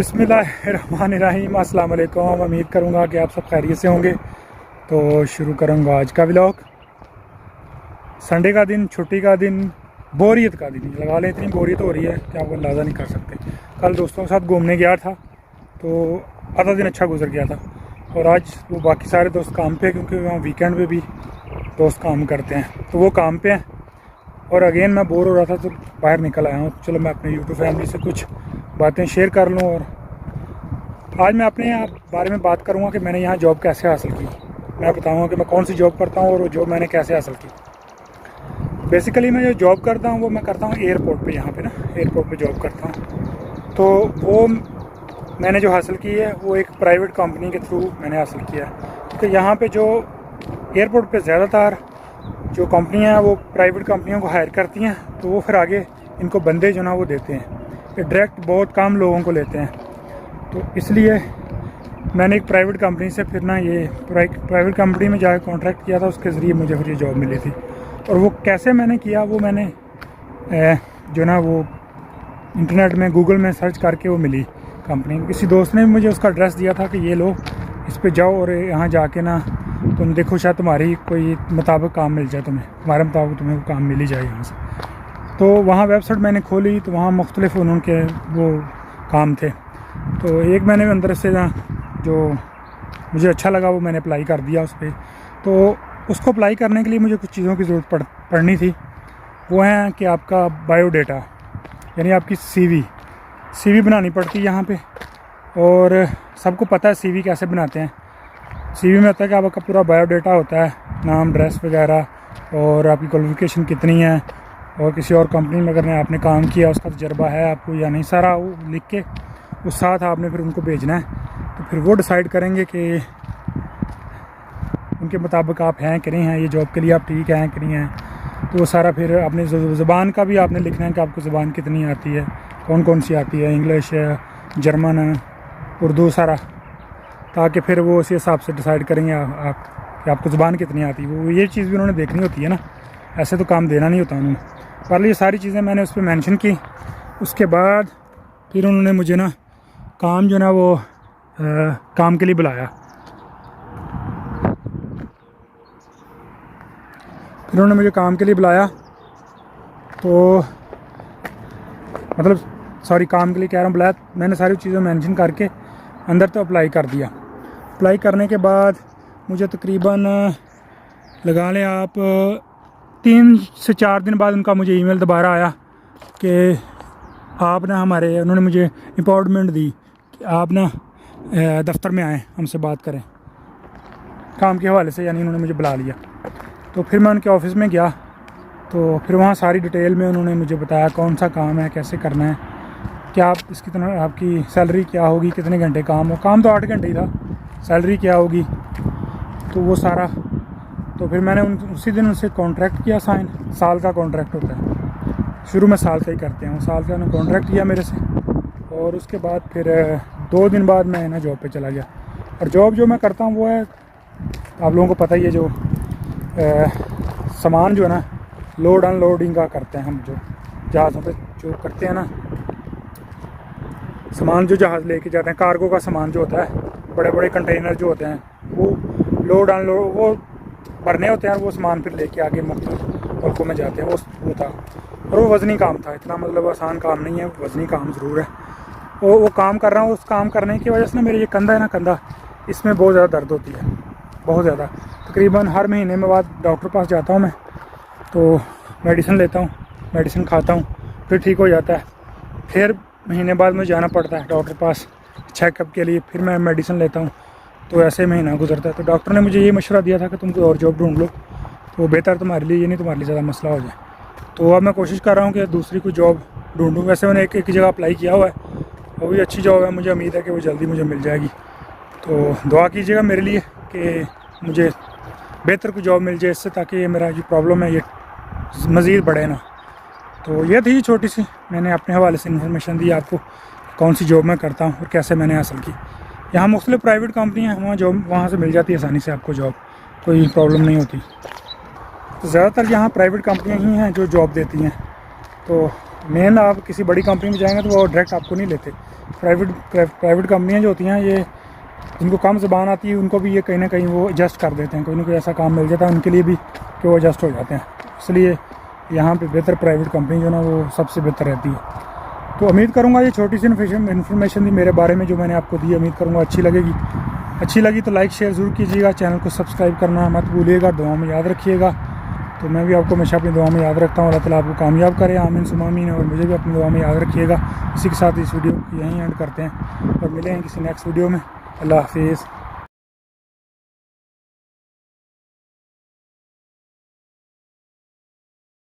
बिस्मिल्लाहिर्रहमानिर्रहीम। अस्सलाम वालेकुम। उम्मीद करूँगा कि आप सब खैरियत से होंगे। तो शुरू करूँगा आज का व्लॉग। संडे का दिन, छुट्टी का दिन, बोरियत का दिन लगा लें। इतनी बोरियत हो रही है कि आपको अंदाज़ा नहीं कर सकते। कल दोस्तों के साथ घूमने गया था तो आधा दिन अच्छा गुजर गया था, और आज वो बाकी सारे दोस्त काम पे, क्योंकि वहाँ वीकेंड पे भी दोस्त काम करते हैं, तो वो काम पे हैं। और अगेन मैं बोर हो रहा था तो बाहर निकल आया हूँ। चलो मैं अपने यूट्यूब फैमिली से कुछ बातें शेयर कर लूँ। और आज मैं अपने बारे में बात करूँगा कि मैंने यहाँ जॉब कैसे हासिल की। मैं बताऊँगा कि मैं कौन सी जॉब करता हूँ और वो जॉब मैंने कैसे हासिल की। बेसिकली मैं जो जॉब करता हूँ वो मैं करता हूँ एयरपोर्ट पे, यहाँ पे ना एयरपोर्ट पे जॉब करता हूँ। तो वो मैंने जो हासिल की है वो एक प्राइवेट कंपनी के थ्रू मैंने हासिल किया है। तो यहाँ पे जो एयरपोर्ट पे ज़्यादातर जो कंपनियाँ हैं वो प्राइवेट कंपनियों को हायर करती हैं, तो वो फिर आगे इनको बंदे जो ना वो देते हैं। ये डायरेक्ट बहुत कम लोगों को लेते हैं। तो इसलिए मैंने एक प्राइवेट कंपनी से फिर ना ये प्राइवेट कंपनी में जाकर कॉन्ट्रैक्ट किया था, उसके ज़रिए मुझे फिर ये जॉब मिली थी। और वो कैसे मैंने किया वो मैंने जो ना वो इंटरनेट में गूगल में सर्च करके वो मिली कंपनी। किसी दोस्त ने मुझे उसका एड्रेस दिया था कि ये लो, इस पे जाओ और यहाँ जाके ना तुम देखो शायद तुम्हारी कोई मुताबिक काम मिल जाए, तुम्हारे मुताबिक तुम्हें वो काम मिल ही जाए यहाँ से। तो वहाँ वेबसाइट मैंने खोली तो वहाँ मुख्तलिफ उनके वो काम थे। तो एक मैंने अंदर से ना जो मुझे अच्छा लगा वो मैंने अप्लाई कर दिया उस पर। तो उसको अप्लाई करने के लिए मुझे कुछ चीज़ों की ज़रूरत पड़नी थी। वो है कि आपका बायोडाटा, यानी आपकी सीवी बनानी पड़ती है यहाँ पे। और सबको पता है सीवी कैसे बनाते हैं। सीवी में होता है कि आपका पूरा बायोडाटा होता है, नाम, एड्रेस वगैरह, और आपकी क्वालिफ़िकेशन कितनी है, और किसी और कंपनी में अगर आपने काम किया उसका तजर्बा है आपको या नहीं, सारा वो लिख के उस साथ आपने फिर उनको भेजना है। तो फिर वो डिसाइड करेंगे कि उनके मुताबिक आप हैं कि नहीं हैं, ये जॉब के लिए आप ठीक हैं कि नहीं हैं। तो वो सारा फिर अपनी ज़ुबान का भी आपने लिखना है कि आपको ज़ुबान कितनी आती है, कौन कौन सी आती है, इंग्लिश, जर्मन, उर्दू, सारा, ताकि फिर वो उसी हिसाब से डिसाइड करेंगे आप कि आपको ज़ुबान कितनी आती है। वो ये चीज़ भी उन्होंने देखनी होती है ना, ऐसे तो काम देना नहीं होता उन्होंने। पर ये सारी चीज़ें मैंने उस पर मेंशन की। उसके बाद फिर उन्होंने मुझे ना काम जो ना वो काम के लिए बुलाया। फिर उन्होंने मुझे काम के लिए बुलाया, तो मतलब सॉरी काम के लिए कह रहा हूँ, बुलाया। मैंने सारी चीज़ें मेंशन करके अंदर तो अप्लाई कर दिया। अप्लाई करने के बाद मुझे तकरीबन लगा लें आप 3 से 4 दिन बाद उनका मुझे ईमेल दोबारा आया कि आप ना उन्होंने मुझे अपॉइंटमेंट दी कि आप ना दफ्तर में आएँ, हमसे बात करें काम के हवाले से, यानी उन्होंने मुझे बुला लिया। तो फिर मैं उनके ऑफ़िस में गया। तो फिर वहाँ सारी डिटेल में उन्होंने मुझे बताया कौन सा काम है, कैसे करना है, क्या आप इसकी तरह आपकी सैलरी क्या होगी, कितने घंटे काम हो। काम तो 8 घंटे ही था, सैलरी क्या होगी, तो वो सारा। तो फिर मैंने उसी दिन उनसे कॉन्ट्रैक्ट किया साइन। साल का कॉन्ट्रैक्ट होता है, शुरू में साल का ही करते हैं। साल का उन्होंने कॉन्ट्रैक्ट किया मेरे से, और उसके बाद फिर 2 दिन बाद मैं ना जॉब पे चला गया। और जॉब जो मैं करता हूँ वो है, आप लोगों को पता ही है, जो सामान जो है ना लोड अनलोडिंग का करते हैं हम, जो जहाज़ों पे जो करते हैं ना, सामान जो जहाज़ लेके जाते हैं, कार्गो का सामान जो होता है, बड़े बड़े कंटेनर जो होते हैं वो लोड अनलोड वो भरने होते हैं, और वो सामान फिर लेके आगे मुख्तलिफ मुल्कों में जाते हैं। वो था, और वो वज़नी काम था, इतना मतलब आसान काम नहीं है, वज़नी काम ज़रूर है। वो काम कर रहा हूँ। उस काम करने की वजह से ना मेरे ये कंधा है ना, कंधा, इसमें बहुत ज़्यादा दर्द होती है, बहुत ज़्यादा। तकरीबन हर महीने में बाद डॉक्टर पास जाता हूँ मैं, तो मेडिसिन लेता हूँ, मेडिसिन खाता हूँ, फिर ठीक हो जाता है। फिर महीने बाद मुझे जाना पड़ता है डॉक्टर पास चेकअप के लिए, फिर मैं मेडिसिन लेता हूँ। तो ऐसे महीना गुजरता है। तो डॉक्टर ने मुझे ये मशवरा दिया था कि तुम कोई और जॉब ढूंढ लो, तो बेहतर तुम्हारे लिए, ये नहीं तुम्हारे लिए ज़्यादा मसला हो जाए। तो अब मैं कोशिश कर रहा हूँ कि दूसरी कोई जॉब ढूंढूँ। वैसे मैंने एक जगह अप्लाई किया हुआ है, वो भी अच्छी जॉब है, मुझे उम्मीद है कि वो जल्दी मुझे मिल जाएगी। तो दुआ कीजिएगा मेरे लिए कि मुझे बेहतर कोई जॉब मिल जाए इससे, ताकि ये मेरा जो प्रॉब्लम है ये मज़ीद बढ़े ना। तो ये थी छोटी सी, मैंने अपने हवाले से इन्फॉर्मेशन दी आपको, कौन सी जॉब मैं करता हूँ और कैसे मैंने हासिल की। यहाँ मुख्तलिफ प्राइवेट कंपनियाँ हैं, वहाँ से मिल जाती है आसानी से आपको जॉब, कोई प्रॉब्लम नहीं होती। तो ज़्यादातर यहाँ प्राइवेट कंपनियाँ ही हैं जो जॉब देती हैं। तो मेन आप किसी बड़ी कंपनी में जाएंगे तो वो डायरेक्ट आपको नहीं लेते, प्राइवेट कंपनियाँ जो होती हैं ये जिनको कम ज़बान आती है उनको भी ये कहीं ना कहीं वो एडजस्ट कर देते हैं, कोई ना कोई ऐसा काम मिल जाता है उनके लिए भी कि वो एडजस्ट हो जाते हैं। इसलिए यहाँ पे बेहतर प्राइवेट कंपनी जो है ना वो सबसे बेहतर रहती है। तो उम्मीद करूँगा ये छोटी सी इन्फॉर्मेशन थी मेरे बारे में जो मैंने आपको दी, उम्मीद करूँगा अच्छी लगेगी। अच्छी लगी तो लाइक शेयर ज़रूर कीजिएगा, चैनल को सब्सक्राइब करना मत भूलिएगा, दुआ में याद रखिएगा। तो मैं भी आपको हमेशा अपनी दुआ में याद रखता हूँ। अल्लाह ताला आपको कामयाब करे, आमीन सुम्मा आमीन। और मुझे भी अपनी दुआ में याद रखिएगा। इसी के साथ इस वीडियो को यहीं एंड करते हैं और मिलेंगे किसी नेक्स्ट वीडियो में। अल्लाह हाफिज़।